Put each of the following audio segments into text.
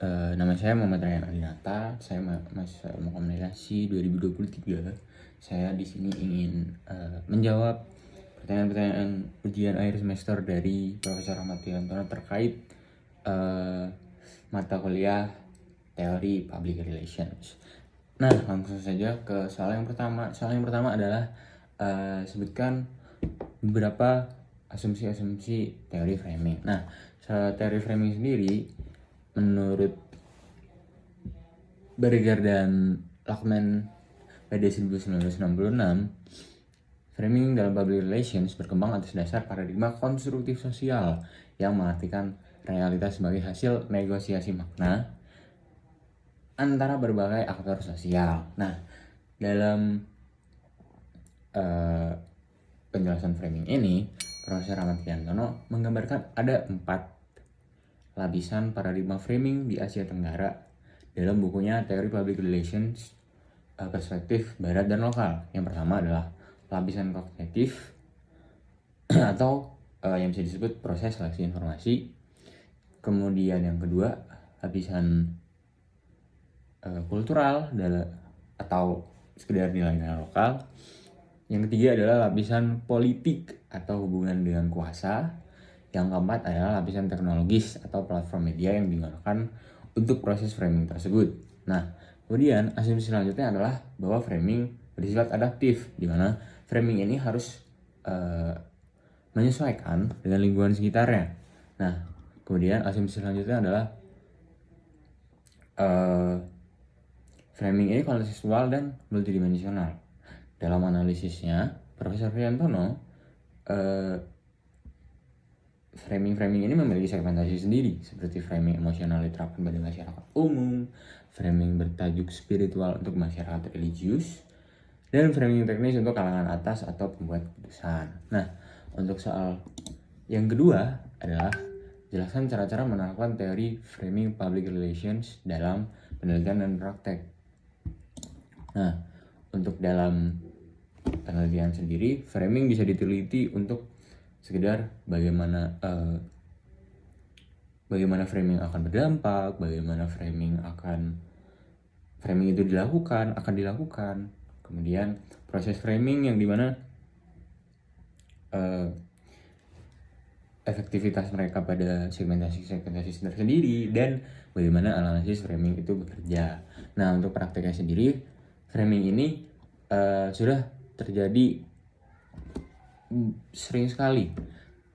Nama saya Muhammad Ryan Adinata, saya mahasiswa ilmu komunikasi 2023. Saya di sini ingin menjawab pertanyaan-pertanyaan ujian akhir semester dari Profesor Ahmad Triantono terkait mata kuliah teori public relations. Nah, langsung saja ke soal yang pertama. Soal yang pertama adalah sebutkan beberapa asumsi-asumsi teori framing. Nah, teori framing sendiri menurut Berger dan Lachman pada 1966, framing dalam public relations berkembang atas dasar paradigma konstruktif sosial yang mengartikan realitas sebagai hasil negosiasi makna antara berbagai aktor sosial. Nah, dalam penjelasan framing ini, Profesor Ahmad Triantono menggambarkan ada 4 lapisan paradigma framing di Asia Tenggara dalam bukunya Teori Public Relations, Perspektif Barat dan Lokal. Yang pertama adalah lapisan kognitif atau yang bisa disebut proses seleksi informasi. Kemudian yang kedua, lapisan kultural atau sekedar nilai-nilai lokal. Yang ketiga adalah lapisan politik atau hubungan dengan kuasa. Yang keempat adalah lapisan teknologis atau platform media yang digunakan untuk proses framing tersebut. Nah, kemudian asumsi selanjutnya adalah bahwa framing bersifat adaptif, di mana framing ini harus menyesuaikan dengan lingkungan sekitarnya. Nah, kemudian asumsi selanjutnya adalah framing ini kontekstual dan multidimensional. Dalam analisisnya, Profesor Triantono framing ini memiliki segmentasi sendiri, seperti framing emosional diterapkan pada masyarakat umum, framing bertajuk spiritual untuk masyarakat religius, dan framing teknis untuk kalangan atas atau pembuat keputusan. Nah, untuk soal yang kedua adalah jelaskan cara-cara menerapkan teori framing public relations dalam penelitian dan praktek. Nah, untuk dalam penelitian sendiri, framing bisa diteliti untuk sekedar bagaimana framing akan berdampak, bagaimana framing itu akan dilakukan. Kemudian proses framing yang dimana efektivitas mereka pada segmentasi tersendiri dan bagaimana analisis framing itu bekerja. Nah, untuk prakteknya sendiri, framing ini sudah terjadi sering sekali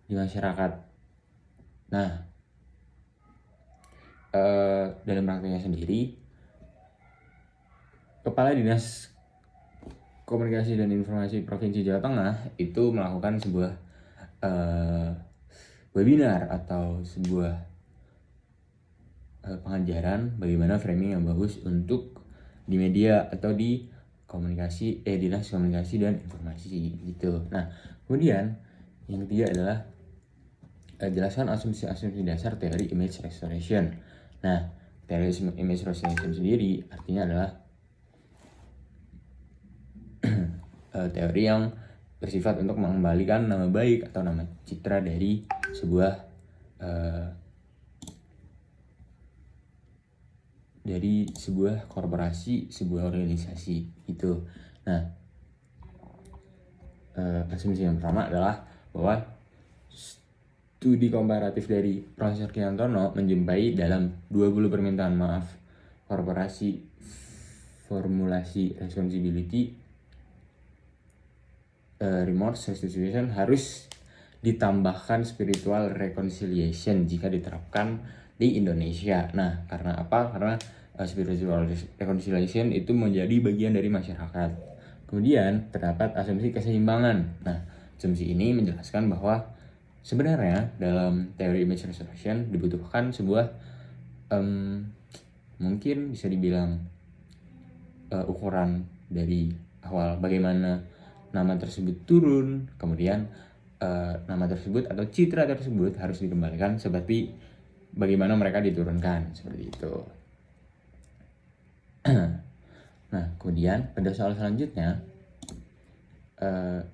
di masyarakat. Nah, dalam prakteknya sendiri, Kepala Dinas Komunikasi dan Informasi Provinsi Jawa Tengah itu melakukan sebuah webinar atau sebuah pengajaran bagaimana framing yang bagus untuk di media atau di Dinas Komunikasi dan Informasi gitu. Nah, kemudian yang ketiga adalah jelaskan asumsi-asumsi dasar teori image restoration. Nah, teori image restoration sendiri artinya adalah teori yang bersifat untuk mengembalikan nama baik atau nama citra dari sebuah korporasi, sebuah organisasi gitu. Nah, asumsi yang pertama adalah bahwa studi komparatif dari Profesor Triantono menjumpai dalam 20 permintaan maaf korporasi formulasi responsibility remorse restitution harus ditambahkan spiritual reconciliation jika diterapkan di Indonesia. Nah, karena apa? Karena spiritual reconciliation itu menjadi bagian dari masyarakat. Kemudian terdapat asumsi keseimbangan. Nah, asumsi ini menjelaskan bahwa sebenarnya dalam teori image restoration dibutuhkan sebuah mungkin bisa dibilang ukuran dari awal bagaimana nama tersebut turun, kemudian nama tersebut atau citra tersebut harus dikembalikan seperti bagaimana mereka diturunkan, seperti itu. Nah, kemudian pada soal selanjutnya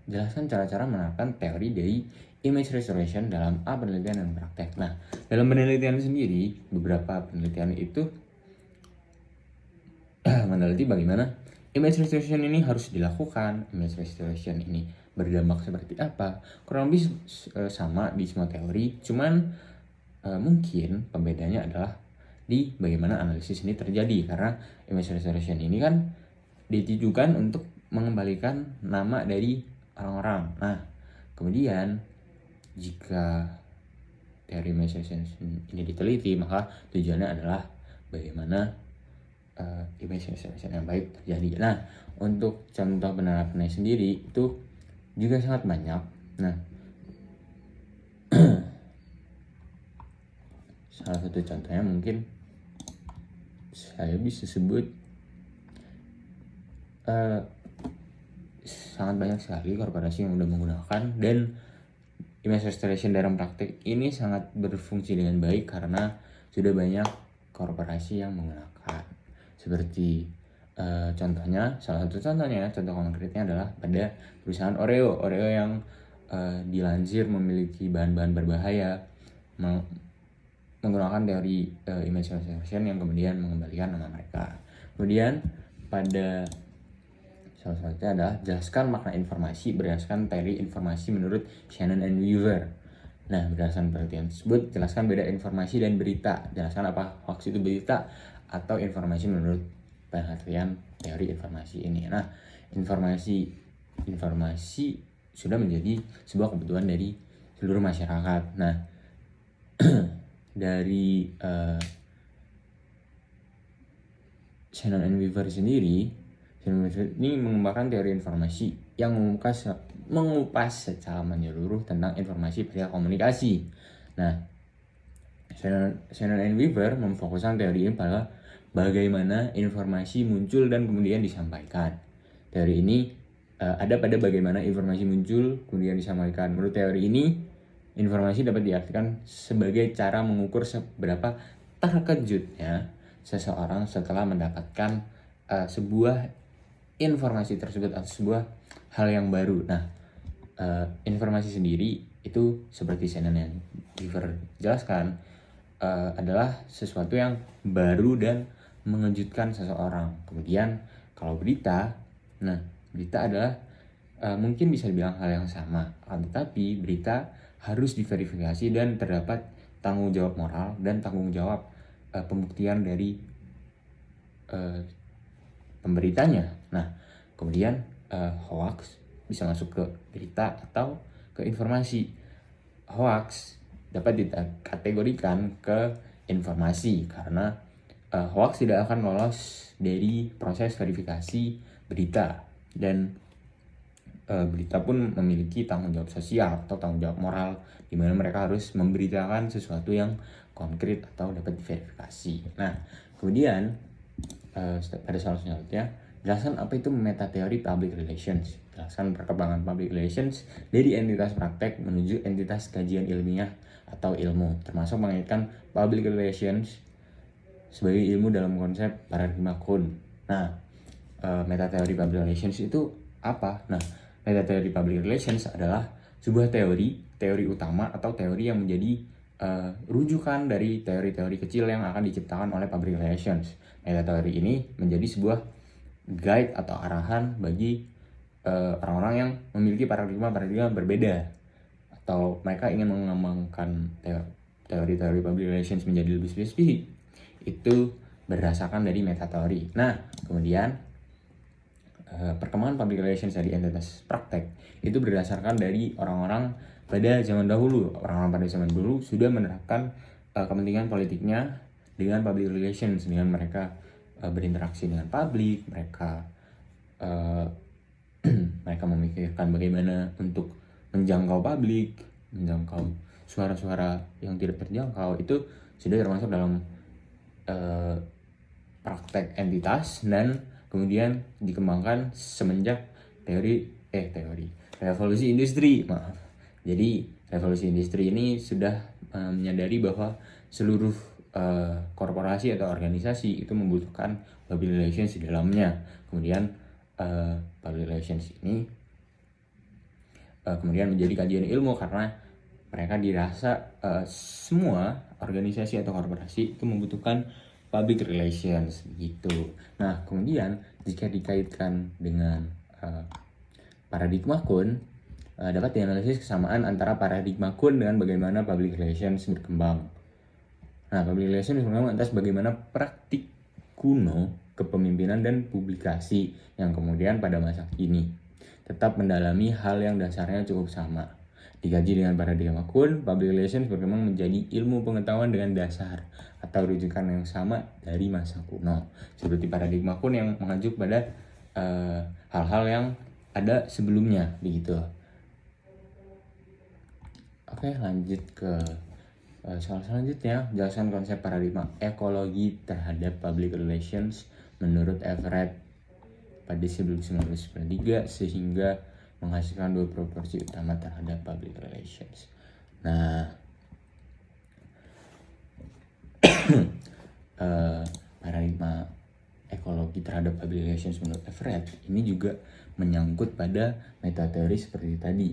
jelaskan cara-cara menerapkan teori dari image restoration dalam penelitian dan praktek. Nah, dalam penelitian sendiri, beberapa penelitian itu meneliti bagaimana image restoration ini harus dilakukan, image restoration ini berdampak seperti apa. Kurang lebih sama di semua teori, cuman mungkin pembedanya adalah di bagaimana analisis ini terjadi, karena image restoration ini kan ditujukan untuk mengembalikan nama dari orang-orang. Nah, kemudian jika teori image restoration ini diteliti, maka tujuannya adalah bagaimana image restoration yang baik terjadi. Nah, untuk contoh penerapannya sendiri itu juga sangat banyak. Nah, salah satu contohnya mungkin saya bisa sebut sangat banyak sekali korporasi yang sudah menggunakan, dan image restoration dalam praktik ini sangat berfungsi dengan baik karena sudah banyak korporasi yang menggunakan. Seperti contohnya, salah satu contohnya, contoh konkretnya adalah pada perusahaan Oreo yang dilansir memiliki bahan-bahan berbahaya menggunakan teori image restoration yang kemudian mengembalikan nama mereka. Kemudian pada salah satunya adalah jelaskan makna informasi berdasarkan teori informasi menurut Shannon and Weaver. Nah, berdasarkan penelitian tersebut, jelaskan beda informasi dan berita. Jelaskan apa hoax itu berita atau informasi menurut penelitian teori informasi ini. Nah, informasi sudah menjadi sebuah kebutuhan dari seluruh masyarakat. Nah, dari Shannon and Weaver sendiri, ini mengembangkan teori informasi yang mengupas secara menyeluruh tentang informasi pada komunikasi. Nah, Shannon and Weaver memfokuskan teori ini pada bagaimana informasi muncul dan kemudian disampaikan. Teori ini ada pada bagaimana informasi muncul kemudian disampaikan. Menurut teori ini, informasi dapat diartikan sebagai cara mengukur seberapa terkejutnya seseorang setelah mendapatkan sebuah informasi tersebut atau sebuah hal yang baru. Nah, informasi sendiri itu seperti Shannon and Weaver jelaskan adalah sesuatu yang baru dan mengejutkan seseorang. Kemudian kalau berita, nah berita adalah mungkin bisa dibilang hal yang sama, tetapi berita harus diverifikasi dan terdapat tanggung jawab moral dan tanggung jawab pembuktian dari pemberitanya. Nah, kemudian hoax bisa masuk ke berita atau ke informasi. Hoax dapat dikategorikan ke informasi karena hoax tidak akan lolos dari proses verifikasi berita, dan berita pun memiliki tanggung jawab sosial atau tanggung jawab moral di mana mereka harus memberitakan sesuatu yang konkret atau dapat diverifikasi. Nah, kemudian pada salah selanjutnya, jelaskan apa itu metateori public relations. Jelaskan perkembangan public relations dari entitas praktek menuju entitas kajian ilmiah atau ilmu, termasuk mengaitkan public relations sebagai ilmu dalam konsep paradigma Kuhn. Nah, metateori public relations itu apa? Nah, metateori public relations adalah sebuah teori utama atau teori yang menjadi rujukan dari teori-teori kecil yang akan diciptakan oleh public relations. Metateori ini menjadi sebuah guide atau arahan bagi orang-orang yang memiliki paradigma berbeda, atau mereka ingin mengembangkan teori-teori public relations menjadi lebih spesifik. Itu berdasarkan dari metateori. Nah, kemudian perkembangan public relations dari entitas praktek itu berdasarkan dari orang-orang pada zaman dahulu. Orang-orang pada zaman dulu sudah menerapkan kepentingan politiknya dengan public relations, dengan mereka berinteraksi dengan publik, mereka mereka memikirkan bagaimana untuk menjangkau publik, menjangkau suara-suara yang tidak terjangkau. Itu sudah termasuk dalam praktek entitas dan kemudian dikembangkan semenjak revolusi industri. Jadi revolusi industri ini sudah menyadari bahwa seluruh korporasi atau organisasi itu membutuhkan public relations di dalamnya. Kemudian public relations ini kemudian menjadi kajian ilmu karena mereka dirasa semua organisasi atau korporasi itu membutuhkan public relations begitu. Nah, kemudian jika dikaitkan dengan paradigma Kuhn, dapat dianalisis kesamaan antara paradigma Kuhn dengan bagaimana public relations berkembang. Nah, public relations berkembang atas bagaimana praktik kuno kepemimpinan dan publikasi yang kemudian pada masa kini tetap mendalami hal yang dasarnya cukup sama. Dikaji dengan paradigma Kuhn, public relations berkembang menjadi ilmu pengetahuan dengan dasar atau rujukan yang sama dari masa kuno. Seperti paradigma Kuhn yang mengajuk pada hal-hal yang ada sebelumnya, begitu. Oke, lanjut ke soal selanjutnya. Jelaskan konsep paradigma ekologi terhadap public relations menurut Everett pada 1993 sehingga menghasilkan dua proporsi utama terhadap public relations. Nah, paradigma ekologi terhadap public relations menurut Everett ini juga menyangkut pada metateori seperti tadi.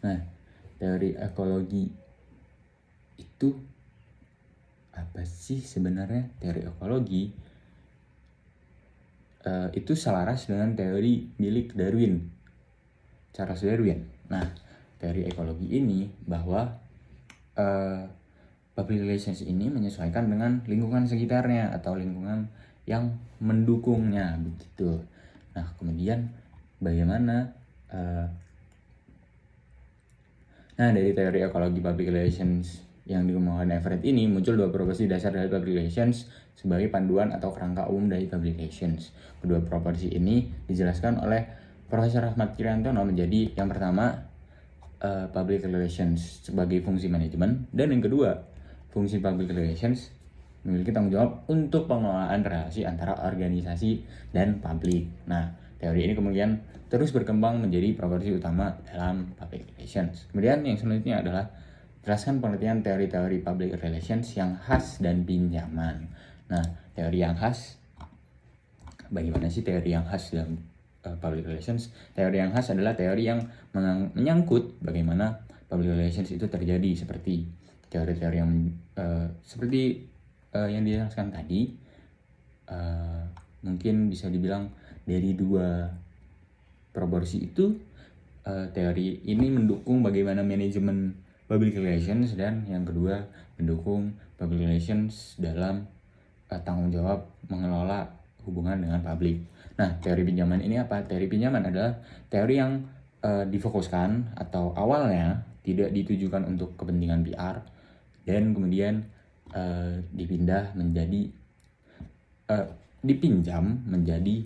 Nah, teori ekologi itu apa sih sebenarnya? Teori ekologi itu selaras dengan teori milik Darwin, Charles Darwin. Nah, teori ekologi ini bahwa public relations ini menyesuaikan dengan lingkungan sekitarnya atau lingkungan yang mendukungnya begitu. Nah, kemudian bagaimana dari teori ekologi public relations yang dikembangkan Everett ini muncul dua proporsi dasar dari public relations sebagai panduan atau kerangka umum dari public relations. Kedua proporsi ini dijelaskan oleh Profesor Ahmad Kiriantono menjadi yang pertama public relations sebagai fungsi manajemen, dan yang kedua fungsi public relations memiliki tanggung jawab untuk pengelolaan relasi antara organisasi dan publik. Nah, teori ini kemudian terus berkembang menjadi proporsi utama dalam public relations. Kemudian yang selanjutnya adalah jelaskan pengertian teori-teori public relations yang khas dan pinjaman. Nah, teori yang khas, bagaimana sih teori yang khas dalam public relations? Teori yang khas adalah teori yang menyangkut bagaimana public relations itu terjadi, seperti teori-teori yang yang dijelaskan tadi. Mungkin bisa dibilang dari dua proporsi itu, teori ini mendukung bagaimana manajemen public relations, dan yang kedua mendukung public relations dalam tanggung jawab mengelola hubungan dengan publik. Nah, teori pinjaman ini apa? Teori pinjaman adalah teori yang difokuskan atau awalnya tidak ditujukan untuk kepentingan PR dan kemudian dipinjam menjadi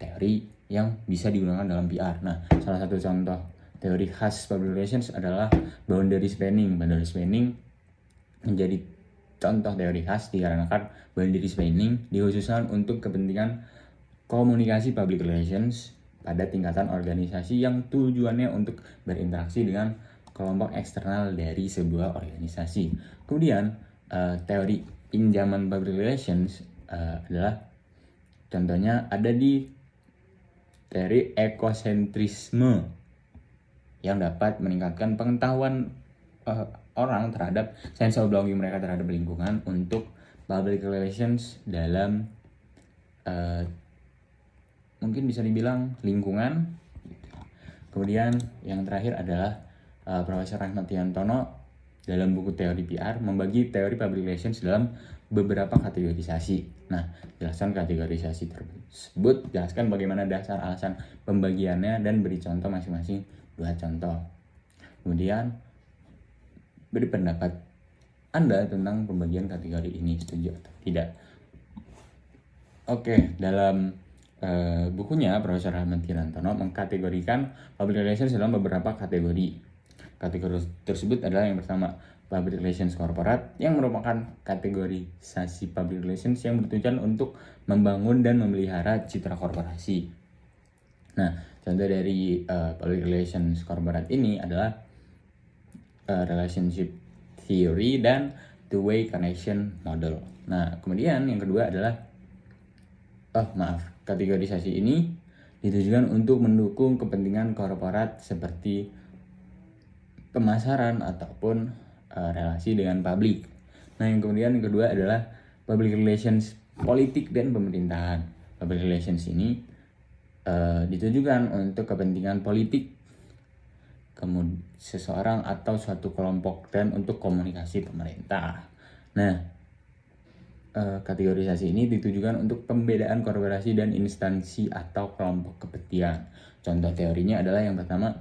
teori yang bisa digunakan dalam PR. Nah, salah satu contoh teori khas public relations adalah boundary spanning. Boundary spanning menjadi contoh teori khas dikarenakan boundary spanning dikhususkan untuk kepentingan komunikasi public relations pada tingkatan organisasi yang tujuannya untuk berinteraksi dengan kelompok eksternal dari sebuah organisasi. Kemudian teori pinjaman public relations adalah contohnya ada di teori ekosentrisme yang dapat meningkatkan pengetahuan orang terhadap sense of belonging mereka terhadap lingkungan untuk public relations dalam mungkin bisa dibilang lingkungan. Kemudian yang terakhir adalah Profesor Ahmad Kiriantono dalam buku teori PR membagi teori public relations dalam beberapa kategorisasi. Nah, jelaskan kategorisasi tersebut, jelaskan bagaimana dasar alasan pembagiannya, dan beri contoh masing-masing 2 contoh. Kemudian beri pendapat Anda tentang pembagian kategori ini, setuju atau tidak. Oke, dalam bukunya Profesor Ahmad Kiriantono mengkategorikan public relations dalam beberapa kategori. Kategori tersebut adalah yang pertama, public relations corporate, yang merupakan kategorisasi public relations yang bertujuan untuk membangun dan memelihara citra korporasi. Nah, contoh dari public relations corporate ini adalah relationship theory dan two-way connection model. Nah, kemudian yang kedua adalah kategorisasi ini ditujukan untuk mendukung kepentingan korporat seperti pemasaran ataupun relasi dengan publik. Nah, yang kemudian yang kedua adalah public relations, politik dan pemerintahan. Public relations ini ditujukan untuk kepentingan politik kemudian seseorang atau suatu kelompok dan untuk komunikasi pemerintah. Nah, kategorisasi ini ditujukan untuk pembedaan korporasi dan instansi atau kelompok kepentingan. Contoh teorinya adalah yang pertama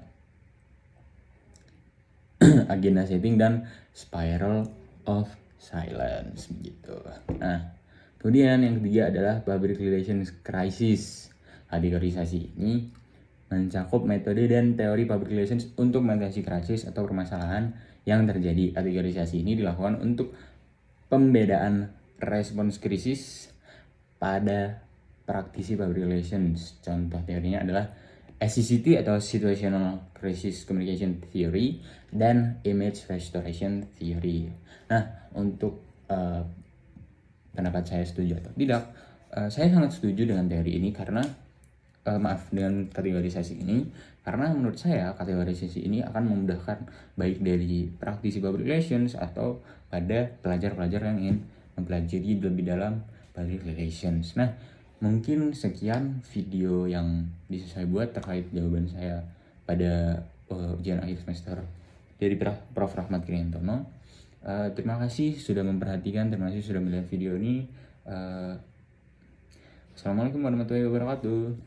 agenda setting dan spiral of silence gitu. Nah, kemudian yang ketiga adalah public relations crisis. Kategorisasi ini mencakup metode dan teori public relations untuk mengatasi krisis atau permasalahan yang terjadi. Kategorisasi ini dilakukan untuk pembedaan respons krisis pada praktisi public relations. Contoh teorinya adalah SCCT atau Situational Crisis Communication Theory dan Image Restoration Theory. Nah, untuk pendapat saya setuju atau tidak, saya sangat setuju dengan teori ini karena dengan kategorisasi ini, karena menurut saya kategorisasi ini akan memudahkan baik dari praktisi public relations atau pada pelajar-pelajar yang ingin mempelajari lebih dalam public relations. Nah, mungkin sekian video yang bisa saya buat terkait jawaban saya pada ujian akhir semester dari Prof. Rahmat Kriantono. Terima kasih sudah memperhatikan, terima kasih sudah melihat video ini. Assalamualaikum warahmatullahi wabarakatuh.